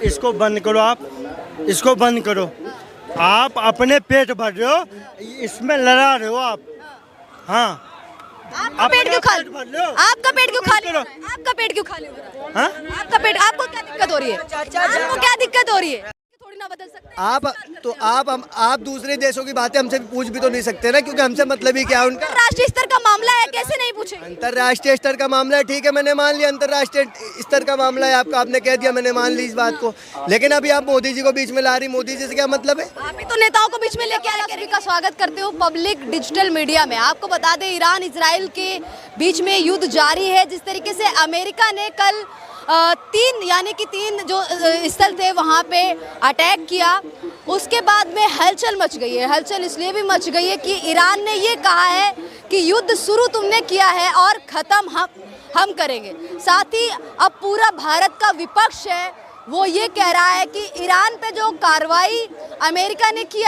इसको बंद करो आप, इसको बंद करो। आप अपने पेट भर रहे हो, इसमें लड़ा रहे हो आप। हाँ, आपका पेट क्यों खाली? भर रहे हो। आपका पेट क्यों खाली? करो। आपका पेट क्यों खाली हो रहा है? हाँ? आपका पेट, आपको क्या दिक्कत हो रही है? आपको क्या दिक्कत हो रही है? थोड़ी ना बदल सकते हैं। आप दूसरे देशों की बातें हमसे पूछ भी तो नहीं सकते ना, क्योंकि हमसे मतलब ही क्या है उनका। अंतर्राष्ट्रीय स्तर का मामला है, कैसे नहीं पूछेंगे? अंतर्राष्ट्रीय स्तर का मामला है, ठीक है, मैंने मान लिया अंतर्राष्ट्रीय स्तर का मामला है आपका, आपने कह दिया, मैंने मान ली इस बात को। लेकिन अभी आप मोदी जी को बीच में ला रही, मोदी जी से क्या मतलब है? आप ही तो नेताओं को बीच में लेके आ रहे हैं। का स्वागत करते हो पब्लिक डिजिटल मीडिया में। आपको बता दें, ईरान इजराइल के बीच में युद्ध जारी है। जिस तरीके से अमेरिका ने कल तीन जो स्थल थे वहाँ पे अटैक किया, उसके बाद में हलचल मच गई है। हलचल इसलिए भी मच गई है कि ईरान ने ये कहा है कि युद्ध शुरू तुमने किया है और ख़त्म हम करेंगे। साथ ही अब पूरा भारत का विपक्ष है, वो ये कह रहा है कि ईरान पे जो कार्रवाई अमेरिका ने की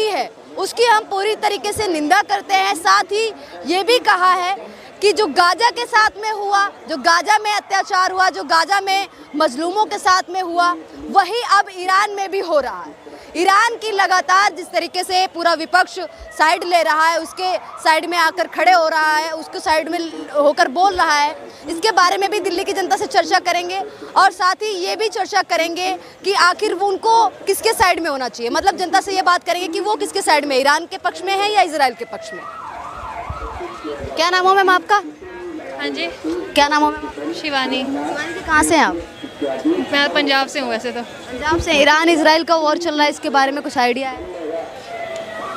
है उसकी हम पूरी तरीके से निंदा करते हैं। साथ ही ये भी कहा है कि जो गाजा के साथ में हुआ, जो गाजा में अत्याचार हुआ, जो गाजा में मजलूमों के साथ में हुआ, वही अब ईरान में भी हो रहा है। ईरान की लगातार जिस तरीके से पूरा विपक्ष साइड ले रहा है, उसके साइड में आकर खड़े हो रहा है, उसके साइड में होकर बोल रहा है, इसके बारे में भी दिल्ली की जनता से चर्चा करेंगे। और साथ ही ये भी चर्चा करेंगे कि आखिर वो उनको किसके साइड में होना चाहिए। मतलब जनता से ये बात करेंगे कि वो किसके साइड में, ईरान के पक्ष में है या इजराइल के पक्ष में। क्या नाम हो मैम आपका? हाँ जी, क्या नाम हो मैम? शिवानी। शिवानी जी, कहाँ से हैं आप? मैं पंजाब से हूँ वैसे तो। पंजाब से। ईरान इजराइल का वॉर चल रहा है, इसके बारे में कुछ आइडिया है?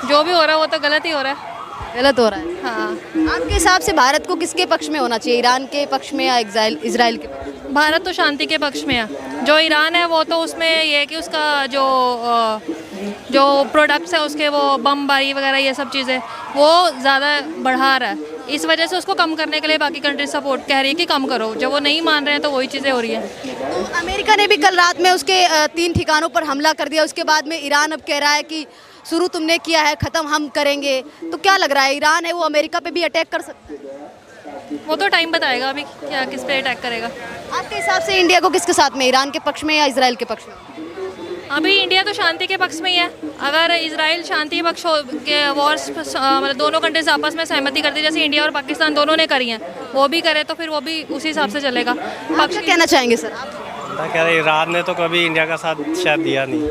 जो भी हो रहा है वो तो गलत ही हो रहा है। गलत हो रहा है। हाँ, आपके हिसाब से भारत को किसके पक्ष में होना चाहिए, ईरान के पक्ष में या इजराइल के पक्ष में? भारत तो शांति के पक्ष में है। जो ईरान है वो तो उसमें ये है कि उसका जो प्रोडक्ट्स है उसके, वो बमबारी वगैरह ये सब चीज़ें वो ज़्यादा बढ़ा रहा है। इस वजह से उसको कम करने के लिए बाकी कंट्री सपोर्ट कह रही है कि कम करो। जब वो नहीं मान रहे हैं तो वही चीज़ें हो रही है। तो अमेरिका ने भी कल रात में उसके 3 ठिकानों पर हमला कर दिया। उसके बाद में ईरान अब कह रहा है कि शुरू तुमने किया है, ख़त्म हम करेंगे। तो क्या लग रहा है, ईरान है वो अमेरिका पे भी अटैक कर सकता है? वो तो टाइम बताएगा अभी क्या किस पे अटैक करेगा। आपके हिसाब से इंडिया को किसके साथ में, ईरान के पक्ष में या इजराइल के पक्ष में? अभी इंडिया तो शांति के पक्ष में ही है। अगर इजराइल शांति के पक्ष के वॉर्स मतलब दोनों कंट्रीज आपस में सहमति करती, जैसे इंडिया और पाकिस्तान दोनों ने करी हैं, वो भी करे तो फिर वो भी उसी हिसाब से चलेगा। पक्ष कहना चाहेंगे सर? कह रहे ईरान ने तो कभी इंडिया का साथ शायद दिया नहीं।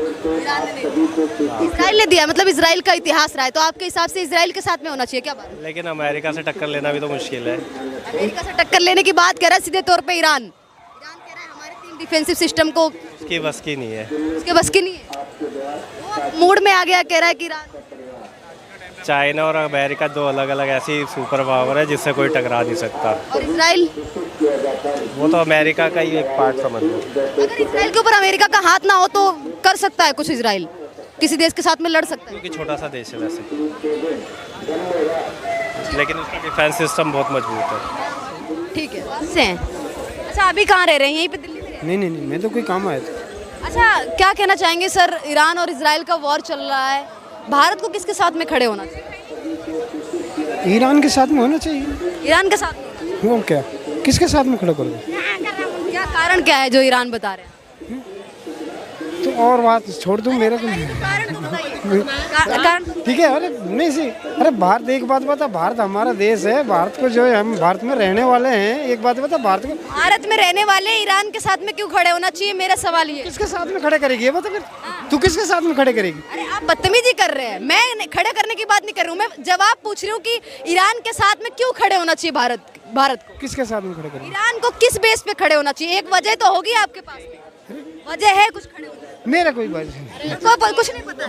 इजराइल ने दिया, मतलब इजराइल का इतिहास रहा है। तो आपके हिसाब से इजराइल के साथ में होना चाहिए क्या बात? लेकिन अमेरिका से टक्कर लेना भी तो मुश्किल है। अमेरिका से टक्कर लेने की बात कह रहा है सीधे तौर पे ईरान कह रहा है हमारे 3 डिफेंसिव सिस्टम को उसकी बस की नहीं है। उसके बस की नहीं है। वो मूड में आ गया, कह रहा है कि ईरान। चाइना और अमेरिका दो अलग अलग ऐसी सुपर पावर है जिससे कोई टकरा नहीं सकता। और इजराइल, वो तो अमेरिका का ही एक पार्ट समझ लो। अगर इजराइल के ऊपर अमेरिका का हाथ ना हो तो कर सकता है कुछ, इजराइल किसी देश के साथ में लड़ सकता है। क्योंकि छोटा सा देश है वैसे, लेकिन उसका डिफेंस सिस्टम बहुत मजबूत है। ठीक है से हैं। अच्छा, अभी कहाँ रह रहे हैं? यहीं पे दिल्ली में रह रहे हैं? नहीं, मैं तो कोई काम आया था। अच्छा, क्या कहना चाहेंगे सर, ईरान और इजराइल का वॉर चल रहा है, भारत को किसके साथ में खड़े होना चाहिए? ईरान के साथ में होना चाहिए। ईरान के साथ में? वो क्या, किसके साथ में खड़ा करोगे? क्या कारण क्या है जो ईरान बता रहे हैं? तो और बात छोड़ दूँ, मेरे को कारण ठीक है। अरे नहीं सी, अरे भारत, एक बात बता, भारत हमारा देश है, भारत को जो है, हम भारत में रहने वाले हैं। एक बात बता, भारत में रहने वाले ईरान के साथ में क्यों खड़े होना चाहिए? मेरा सवाल ये। किसके साथ में खड़े करेगी ये बता फिर। तू किसके साथ में खड़े करेगी? अरे आप बदतमीजी कर रहे हैं। मैं खड़े करने की बात नहीं कर रही हूँ, मैं जवाब पूछ रही हूँ कि ईरान के साथ में क्यों खड़े होना चाहिए भारत को? किसके साथ में खड़े करेगी? ईरान को किस बेस पे खड़े होना चाहिए? एक वजह तो होगी आपके पास, वजह है कुछ खड़े होने की? मेरा कोई बात नहीं। आपको कुछ नहीं पता?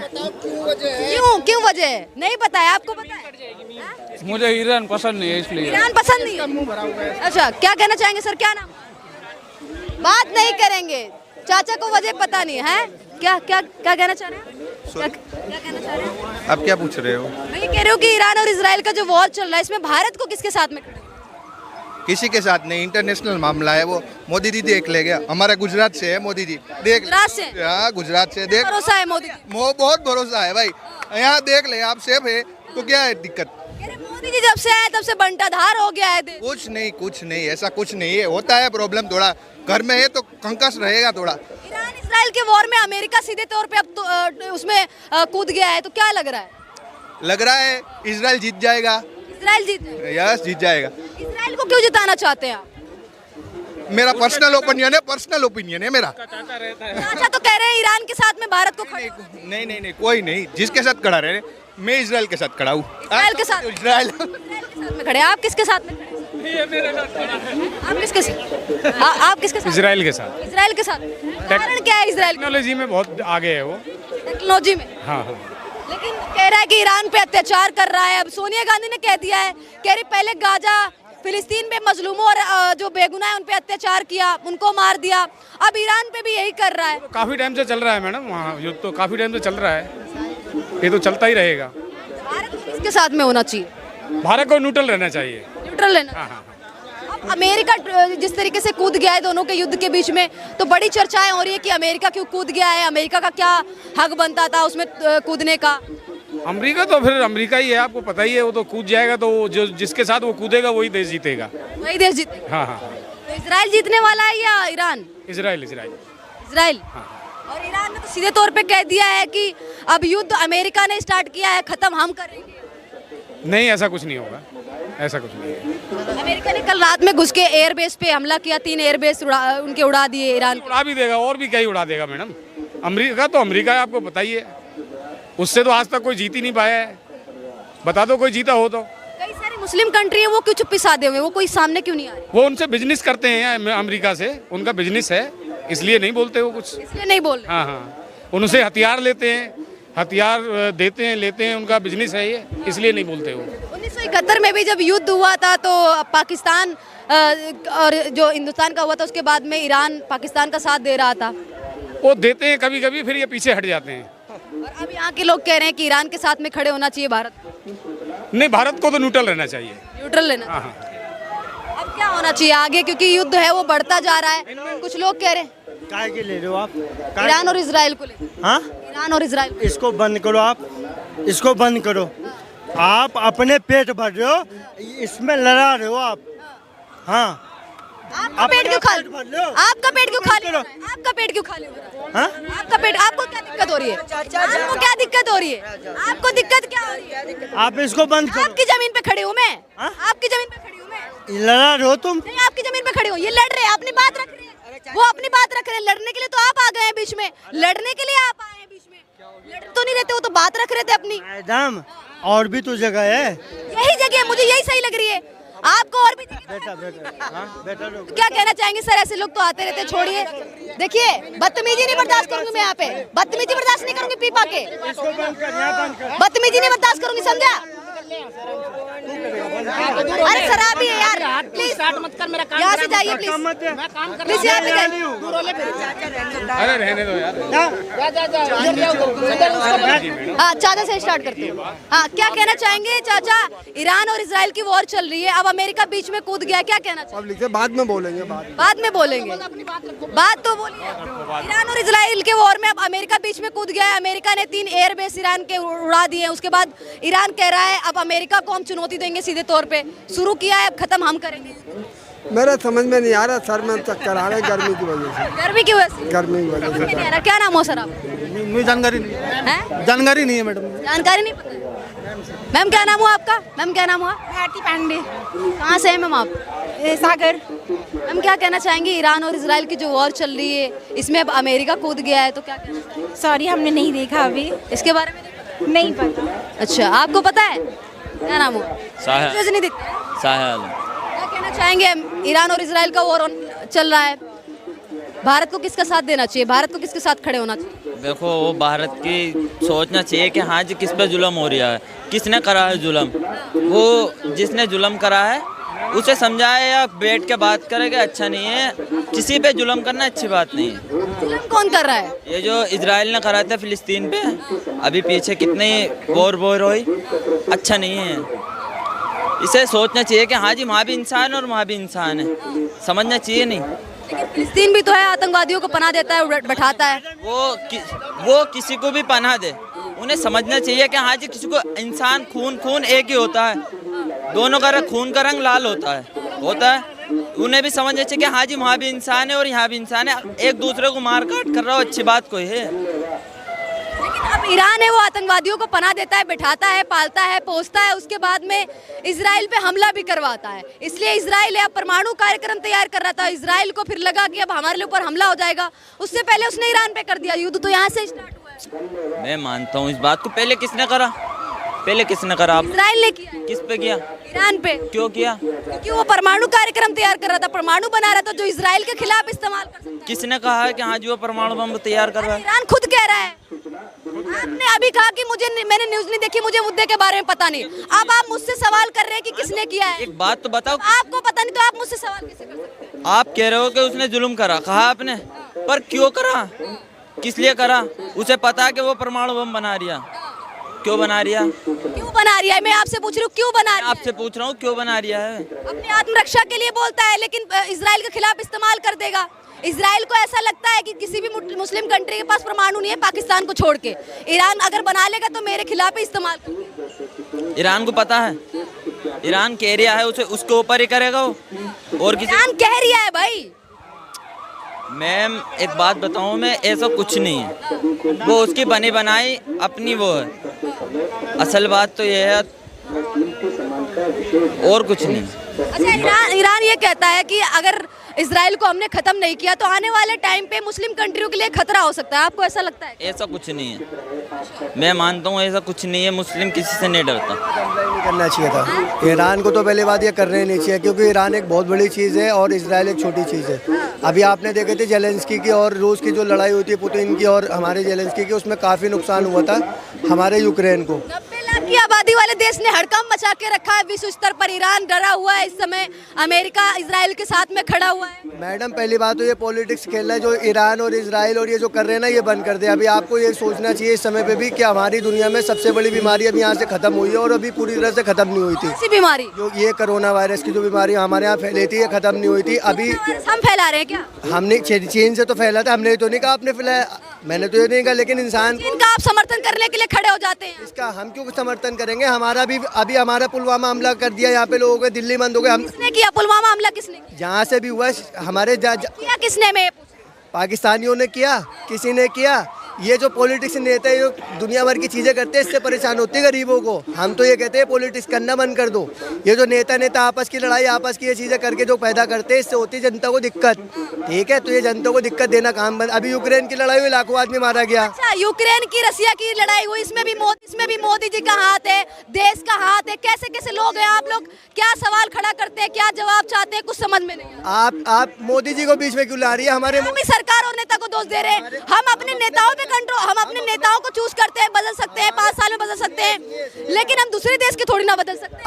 क्यों वजह है? नहीं पता है आपको? पता है? मुझे ईरान पसंद नहीं है, इसलिए। ईरान पसंद नहीं है? अच्छा, क्या कहना चाहेंगे सर? क्या नाम? बात नहीं करेंगे, चाचा को वजह पता नहीं है। क्या कहना चाह रहे हैं? क्या कहना चाह रहे हैं? आप क्या पूछ रहे हो? मैं ये कह रही हूँ कि ईरान और इजराइल का जो वॉर चल रहा है, इसमें भारत को किसके साथ में खड़े? किसी के साथ नहीं, इंटरनेशनल मामला है वो। मोदी जी देख लेगा। हमारा गुजरात से है मोदी जी, देख। गुजरात से? हाँ, गुजरात से देख। भरोसा है मोदी? बहुत भरोसा है भाई, यहाँ देख ले आप, सेफ है तो क्या है दिक्कत? मोदी जी जब से आए तब से बंटाधार हो गया है देश। कुछ नहीं, ऐसा कुछ नहीं है। होता है प्रॉब्लम, थोड़ा घर में है तो कंकस रहेगा थोड़ा। ईरान इसराइल के वॉर में अमेरिका सीधे तौर पे अब तो उसमें कूद गया है, तो क्या लग रहा है? लग रहा है इजराइल जीत जाएगा। इसराइल जीत जाएगा। यस, जीत जाएगा। इसराइल को क्यों जिताना चाहते हैं आप? मेरा पर्सनल ओपिनियन है मेरा। अच्छा, तो कह रहे हैं ईरान के साथ में भारत को खड़े होना नहीं नहीं नहीं, कोई नहीं, जिसके साथ खड़ा रहे, मैं इजराइल के साथ खड़ा हूँ। इजराइल के साथ? इजराइल इसराइल के साथ में खड़े हैं। आप किसके साथ में खड़े हैं? आप किसके साथ? आप किसके साथ? इसराइल के साथ। इसराइल के साथ। कारण क्या है इसराइल की? टेक्नोलॉजी में बहुत आगे है वो। टेक्नोलॉजी में? हाँ हाँ। लेकिन कह रहा है कि ईरान पे अत्याचार कर रहा है। अब सोनिया गांधी ने कह दिया है, कह रही पहले गाजा फिलिस्तीन में मजलूमों और जो बेगुनाह है उन पे अत्याचार किया, उनको मार दिया, अब ईरान पे भी यही कर रहा है। काफी टाइम से चल रहा है मैडम, वहाँ युद्ध तो काफी टाइम से चल रहा है, ये तो चलता ही रहेगा। भारत को किसके साथ में होना चाहिए? भारत को न्यूट्रल रहना चाहिए। न्यूट्रल लेना। हाँ हाँ। अब अमेरिका जिस तरीके से कूद गया है दोनों के युद्ध के बीच में, तो बड़ी चर्चाएं हो रही है कि अमेरिका क्यों कूद गया है, अमेरिका का क्या हक बनता था उसमें कूदने का? अमेरिका तो फिर अमेरिका ही है, आपको पता ही है, वो तो कूद जाएगा, तो जो जिसके साथ वो कूदेगा वही देश जीतेगा। वही देश जीतेगा। हाँ हाँ। तो इजराइल जीतने वाला है या ईरान? इजराइल। इजराइल। और ईरान ने तो सीधे तौर पे कह दिया है कि अब युद्ध अमेरिका ने स्टार्ट किया है, खत्म हम करेंगे। नहीं, ऐसा कुछ नहीं होगा, ऐसा कुछ नहीं है। अमेरिका ने कल रात में घुस के एयरबेस पे हमला किया, 3 एयरबेस उनके उड़ा दिए ईरान। उड़ा भी देगा, और भी क्या ही उड़ा देगा मैडम। अमेरिका तो अमेरिका है, आपको पता ही है, उससे तो आज तक कोई जीत ही नहीं पाया है। बता दो कोई जीता हो तो। कई सारी मुस्लिम कंट्री है, वो क्यों चुप्पी साधे हुए, वो कोई सामने क्यों नहीं आ रही? वो उनसे बिजनेस करते हैं अमेरिका से, उनका बिजनेस है, इसलिए नहीं बोलते वो कुछ। इसलिए नहीं बोल रहे। हाँ हाँ, उनसे हथियार लेते हैं, हथियार देते हैं, लेते हैं, उनका बिजनेस है ये, इसलिए नहीं बोलते वो। 1971 में भी जब युद्ध हुआ था तो पाकिस्तान और जो हिंदुस्तान का हुआ था, उसके बाद में ईरान पाकिस्तान का साथ दे रहा था। वो देते हैं कभी कभी, फिर ये पीछे हट जाते हैं। और अब यहाँ के लोग कह रहे हैं कि ईरान के साथ में खड़े होना चाहिए भारत को। नहीं, भारत को तो न्यूट्रल रहना चाहिए। न्यूट्रल लेना। हाँ हाँ। अब क्या होना चाहिए आगे, क्योंकि युद्ध है वो बढ़ता जा रहा है, कुछ लोग कह रहे हैं काय के ले रहे हो आप? ईरान और इजराइल को लेकर। हाँ, ईरान और इजराइल। इसको बंद करो आप, इसको बंद करो। आप अपने पेट भर रहे हो, इसमें लड़ा रहे हो आप। हाँ, आपका पेट क्यों खाली? भर लो। आपका पेट क्यों खाली? करो। आपका पेट क्यों खाली हो रहा है? हाँ? आपका पेट, आपको क्या दिक्कत हो रही है? आपको क्या दिक्कत हो रही है? आपको दिक्कत क्या हो रही है? आप इसको बंद करो। आपकी जमीन पे खड़ी हूँ मैं। हाँ? आपकी जमीन पे खड़ी हूँ मैं। लड़ा रहे हो तुम। नहीं, आपकी जमीन पे खड़ी हूँ, ये लड़ रहे हैं, अपनी बात रख रहे हैं, वो अपनी बात रख रहे हैं। लड़ने के लिए तो आप आ गए हैं बीच में, लड़ने के लिए आप आए हैं बीच में। लड़ तो नहीं रहते, वो तो बात रख रहे थे अपनी। मैडम, और भी तो जगह है। यही जगह है, मुझे यही सही लग रही है। आपको और भी बेटा बेटा, हाँ बेटा लोग। क्या कहना चाहेंगे सर? ऐसे लोग तो आते रहते, छोड़िए। देखिए, बदतमीजी नहीं बर्दाश्त करूंगी मैं यहाँ पे, बदतमीजी बर्दाश्त नहीं करूंगी पीपा के, इसको बंद कर, यहाँ बंद कर। बदतमीजी नहीं बर्दाश्त करूंगी, समझा? अरे शराबी है यार, प्लीज यहाँ से जाइए, प्लीज प्लीज यहाँ पे जाइए। अरे रहने दो यार। हाँ, चाचा से स्टार्ट करते हैं। हाँ, क्या कहना चाहेंगे चाचा? ईरान और इजराइल की वॉर चल रही है, अब अमेरिका बीच में कूद गया, क्या कहना चाहिए? पब्लिक से बाद में बोलेंगे, बाद में बोलेंगे, बात तो बोलिए। ईरान और इजराइल के वॉर में अब अमेरिका बीच में कूद गया है। अमेरिका ने 3 एयरबेस ईरान के उड़ा दिए हैं। उसके बाद ईरान कह रहा है अब अमेरिका को हम चुनौती देंगे, सीधे तौर पे शुरू किया है, अब खत्म हम करेंगे। मेरा समझ में नहीं आ रहा, सर में चक्कर आ रहा है गर्मी की वजह से। गर्मी की वजह से? गर्मी की वजह समझ में नहीं आ रहा। क्या नाम हो सर आप? मुझे जानकारी नहीं हैं? जानकारी नहीं है मैडम। जानकारी नहीं पता? मैम क्या नाम हुआ आपका? मैम क्या नाम हुआ? भारती पांडे। कहाँ से हैं मैम आप? सागर। मैम क्या कहना चाहेंगे? ईरान और इजराइल की जो वॉर चल रही है, इसमें अब अमेरिका कूद गया है, तो क्या कहना चाहेंगे? सॉरी, हमने नहीं देखा अभी, इसके बारे में नहीं पता। अच्छा, आपको पता है? क्या नाम हुआ? साहिल। नहीं दिखता है? साहिल। क्या कहना चाहेंगे? ईरान और इजराइल का वॉर चल रहा है, भारत को किसका साथ देना चाहिए, भारत को किसके साथ खड़े होना चाहिए? देखो, वो भारत की सोचना चाहिए कि हाँ जी, किस पे जुल्म हो रहा है, किसने करा है जुल्म। वो जिसने जुल्म करा है उसे समझाए या बैठ के बात करेगा, अच्छा नहीं है। किसी पे जुल्म करना अच्छी बात नहीं है। जुल्म कौन कर रहा है? ये जो इजराइल ने करा था फिलिस्तीन पे, अभी पीछे कितनी वॉर हुई, अच्छा नहीं है। इसे सोचना चाहिए कि हाँ जी, वहाँ भी इंसान है और वहाँ भी इंसान है, समझना चाहिए नहीं। लेकिन फिलिस्तीन भी तो है, आतंकवादियों को पनाह देता है, बैठाता है। वो किसी को भी पनाह दे, उन्हें समझना चाहिए कि हाँ जी, किसी को इंसान खून एक ही होता है, दोनों का खून का रंग लाल होता है। उन्हें भी समझना चाहिए कि हाँ जी वहाँ भी इंसान है और यहाँ भी इंसान है, एक दूसरे को मार काट कर रहा हो, अच्छी बात कोई है। लेकिन अब ईरान है वो आतंकवादियों को पनाह देता है, बैठाता है, पालता है, पोसता है, उसके बाद में इजराइल पे हमला भी करवाता है। इसलिए इजराइल अब परमाणु कार्यक्रम तैयार कर रहा था, इजराइल को फिर लगा कि अब हमारे ऊपर हमला हो जाएगा, उससे पहले उसने ईरान पे कर दिया। युद्ध तो यहाँ से स्टार्ट हुआ है। मैं मानता हूँ इस बात को। पहले किसने करा? पहले किसने करा? आप इजराइल ने किया। किस पे किया? ईरान पे। क्यों किया? क्योंकि वो परमाणु कार्यक्रम तैयार कर रहा था, परमाणु बना रहा था जो इजराइल के खिलाफ इस्तेमाल कर सकता है। किसने कहा है कि हाँ जी वो परमाणु बम तैयार कर रहा है? ईरान खुद कह रहा है। आपने अभी कहा कि मैंने न्यूज नहीं देखी, मुझे मुद्दे के बारे में पता नहीं। अब आप मुझसे सवाल कर रहे हैं कि किसने किया है। एक बात तो बताओ, आपको पता नहीं तो आप मुझसे सवाल कैसे कर सकते हैं? आप कह रहे हो कि उसने जुल्म करा, कहा आपने, पर क्यों करा, किस लिए करा? उसे पता है कि वो परमाणु बम बना रही है, क्यों बना रही है? क्यों बना रही है? मैं आपसे पूछ रही हूँ क्यों बना रही है? आपसे पूछ रहा हूँ क्यों बना रही है? अपनी आत्मरक्षा के लिए बोलता है, लेकिन इजराइल के खिलाफ इस्तेमाल कर देगा। इजराइल को ऐसा लगता है कि किसी भी मुस्लिम कंट्री के पास परमाणु नहीं है पाकिस्तान को छोड़ के, ईरान अगर बना लेगा तो मेरे खिलाफ ही इस्तेमाल करेगा। ईरान को पता है, ईरान कह रहा है उसे, उसके ऊपर ही करेगा वो, और किसी। ईरान कह रहा है भाई। मैम एक बात बताऊं, मैं ऐसा कुछ नहीं है, वो उसकी बनी बनाई अपनी वो है, असल बात तो ये है और कुछ नहीं। अच्छा, ईरान ये कहता है कि अगर इजराइल को हमने खत्म नहीं किया तो आने वाले टाइम पे मुस्लिम कंट्रियों के लिए खतरा हो सकता है। आपको ऐसा लगता है? ऐसा कुछ नहीं है, मैं मानता हूँ ऐसा कुछ नहीं है, मुस्लिम किसी से नहीं डरता। नहीं करना चाहिए था ईरान को, तो पहली बात ये करने नहीं चाहिए, क्योंकि ईरान एक बहुत बड़ी चीज़ है और इजराइल एक छोटी चीज़ है। अभी आपने देखे थे जेलेंस्की की और रूस की जो लड़ाई हुई थी, पुतिन की और हमारे जेलेंस्की की, उसमें काफ़ी नुकसान हुआ था हमारे यूक्रेन को। 90 लाख की आबादी वाले देश ने हड़कंप मचा के रखा है विश्व स्तर पर। ईरान डरा हुआ है इस समय, अमेरिका इजराइल के साथ में खड़ा हुआ है। मैडम पहली बात तो ये पॉलिटिक्स खेल रहा है जो ईरान और इजराइल और ये जो कर रहे हैं ना, ये बंद कर दे। अभी आपको ये सोचना चाहिए इस समय पे भी कि हमारी दुनिया में सबसे बड़ी बीमारी अभी यहाँ से खत्म हुई है और अभी पूरी तरह से खत्म नहीं हुई थी। ऐसी बीमारी जो ये कोरोना वायरस की जो बीमारी हमारे यहाँ फैली थी, ये खत्म नहीं हुई थी। अभी हम फैला रहे हैं क्या? हमने चीन से तो फैला था, हमने तो नहीं कहा आपने फैलाया, मैंने तो ये नहीं कहा, लेकिन इंसान इनका आप समर्थन करने के लिए खड़े हो जाते हैं। इसका हम क्यों समर्थन करेंगे? हमारा भी अभी हमारा पुलवामा हमला कर दिया, यहाँ पे लोगों के दिल्ली बंद हो गए। हम किसने किया पुलवामा हमला? किसने किया? जहाँ से भी हुआ हमारे किया किसने? मैं पाकिस्तानियों ने किया, किसी ने किया। ये जो पॉलिटिक्स नेता है, जो दुनिया भर की चीज़ें करते हैं, इससे परेशान होती है गरीबों को। हम तो ये कहते हैं पॉलिटिक्स करना बंद कर दो। ये जो नेता आपस की लड़ाई, आपस की ये चीज़ें करके जो पैदा करते हैं, इससे होती है जनता को दिक्कत। ठीक है, तो ये जनता को दिक्कत देना काम बंद। अभी यूक्रेन की लड़ाई हुई, लाखों आदमी मारा गया। अच्छा, यूक्रेन की रसिया की लड़ाई हुई, इसमें भी मोदी जी का हाथ है, देश का हाथ है। कैसे कैसे लोग हैं, आप लोग क्या सवाल खड़ा करते हैं, क्या जवाब चाहते हैं, कुछ समझ में नहीं आता। आप मोदी जी को बीच में क्यों ला रही है? हमारे हम ही सरकार और नेता को दोष दे रहे हैं। हम अपने नेताओं पे कंट्रोल, हम अपने नेताओं को चूज करते हैं, बदल सकते हैं, 5 साल में बदल सकते हैं, लेकिन हम दूसरे देश के थोड़ी ना बदल सकते।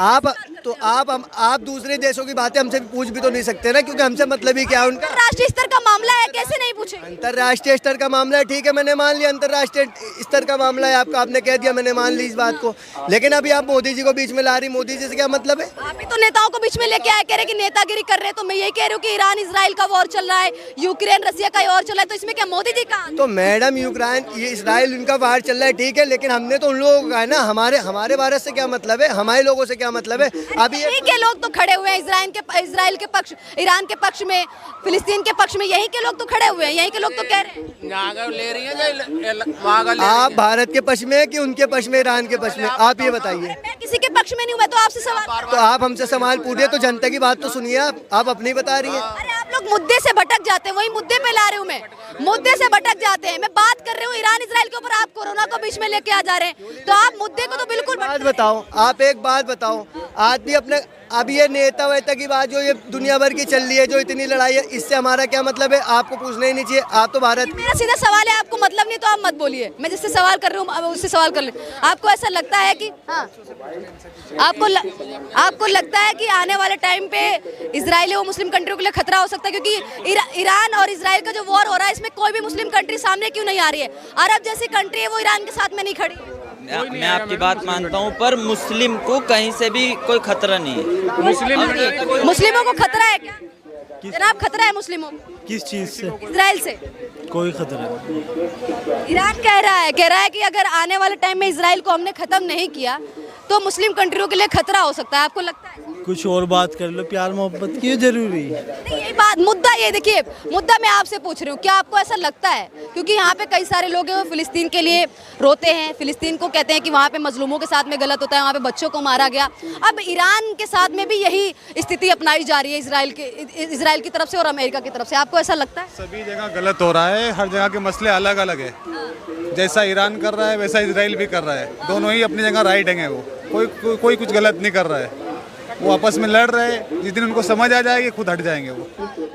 आप दूसरे देशों की बातें हमसे पूछ भी तो नहीं सकते ना, क्योंकि हमसे मतलब ही क्या है उनका। राष्ट्रीय स्तर का मामला है, कैसे नहीं पूछे? अंतर्राष्ट्रीय स्तर का मामला है, ठीक है, मैंने मान लिया अंतर्राष्ट्रीय स्तर का मामला है आपका, आपने कह दिया, मैंने मान ली इस बात को। लेकिन अभी आप मोदी जी को बीच में ला रही, मोदी जी से क्या मतलब है? आप ही तो नेताओं को बीच में लेके आए, कह रहे कि नेतागिरी कर रहे हैं। तो मैं यही कह रही हूँ कि ईरान इजराइल का वॉर चल रहा है, यूक्रेन रसिया का वॉर चल रहा है, तो इसमें क्या मोदी जी का? तो मैडम यूक्रेन ये इसराइल उनका वार चल रहा है, ठीक है, लेकिन हमने तो उन लोगों का है ना, हमारे भारत से क्या मतलब है, हमारे लोगों से क्या मतलब है? अभी ठीक है, लोग तो खड़े हुए हैं इजराइल के पक्ष, ईरान के पक्ष में, फिलिस्तीन के पक्ष में, यही के लोग तो खड़े हुए हैं, यही के लोग तो कह रहे हैं। ले रही है आप भारत के पक्ष में कि उनके पक्ष में, ईरान के पक्ष में? आप ये बताइए। मैं किसी के पक्ष में नहीं हुआ, तो आपसे सवाल। तो आप हमसे सवाल पूछिए, तो जनता की बात तो सुनिए। आप अपनी बता रही हैं। अरे आप लोग मुद्दे से भटक जाते हैं, वही मुद्दे पे ला रही हूँ मैं, मुद्दे से भटक जाते हैं। मैं बात कर रही हूँ ईरान इजराइल के ऊपर, आप कोरोना को बीच में लेके आ जा रहे हैं, तो आप मुद्दे को तो बिल्कुल बात बताओ। आप एक बात बताओ, आदमी अपने, अब ये नेता वेता की बात जो ये दुनिया भर की चल रही है, जो इतनी लड़ाई है, इससे हमारा क्या मतलब है? आपको पूछना ही नहीं चाहिए, आप तो भारत। मेरा सीधा सवाल है, आपको मतलब नहीं तो आप मत बोलिए। मैं जिससे सवाल कर रही हूँ उससे सवाल कर ले। आपको ऐसा लगता है कि आपको लगता है कि आने वाले टाइम पे इजराइल वो मुस्लिम कंट्रियों के लिए खतरा हो सकता है? क्योंकि ईरान और इजराइल का जो वॉर हो रहा है, इसमें कोई भी मुस्लिम कंट्री सामने क्यों नहीं आ रही है? अरब जैसी कंट्री है, वो ईरान के साथ में नहीं खड़ी है। मैं आपकी बात मानता हूँ, पर मुस्लिम को कहीं से भी कोई खतरा नहीं है। मुस्लिमों को खतरा है क्या जनाब? खतरा है मुस्लिमों को? किस चीज़ से? इजराइल से कोई खतरा नहीं। ईरान कह रहा है कि अगर आने वाले टाइम में इजराइल को हमने खत्म नहीं किया तो मुस्लिम कंट्रियों के लिए खतरा हो सकता है। आपको लगता है? कुछ और बात कर लो, प्यार मोहब्बत की जरूरी है। नहीं, यही बात मुद्दा ये देखिए, मुद्दा मैं आपसे पूछ रही हूँ, क्या आपको ऐसा लगता है, क्योंकि यहाँ पे कई सारे लोग हैं वो फिलिस्तीन के लिए रोते हैं, फिलिस्तीन को कहते हैं कि वहाँ पे मजलूमों के साथ में गलत होता है, वहाँ पे बच्चों को मारा गया, अब ईरान के साथ में भी यही स्थिति अपनाई जा रही है इजराइल की तरफ से और अमेरिका की तरफ से, आपको ऐसा लगता है? सभी जगह गलत हो रहा है, हर जगह के मसले अलग अलग है। जैसा ईरान कर रहा है वैसा इजराइल भी कर रहा है, दोनों ही अपनी जगह राइट हैं। वो कोई कुछ गलत नहीं कर रहा है, वो आपस में लड़ रहे हैं। जिस दिन उनको समझ आ जाएगी खुद हट जाएंगे वो।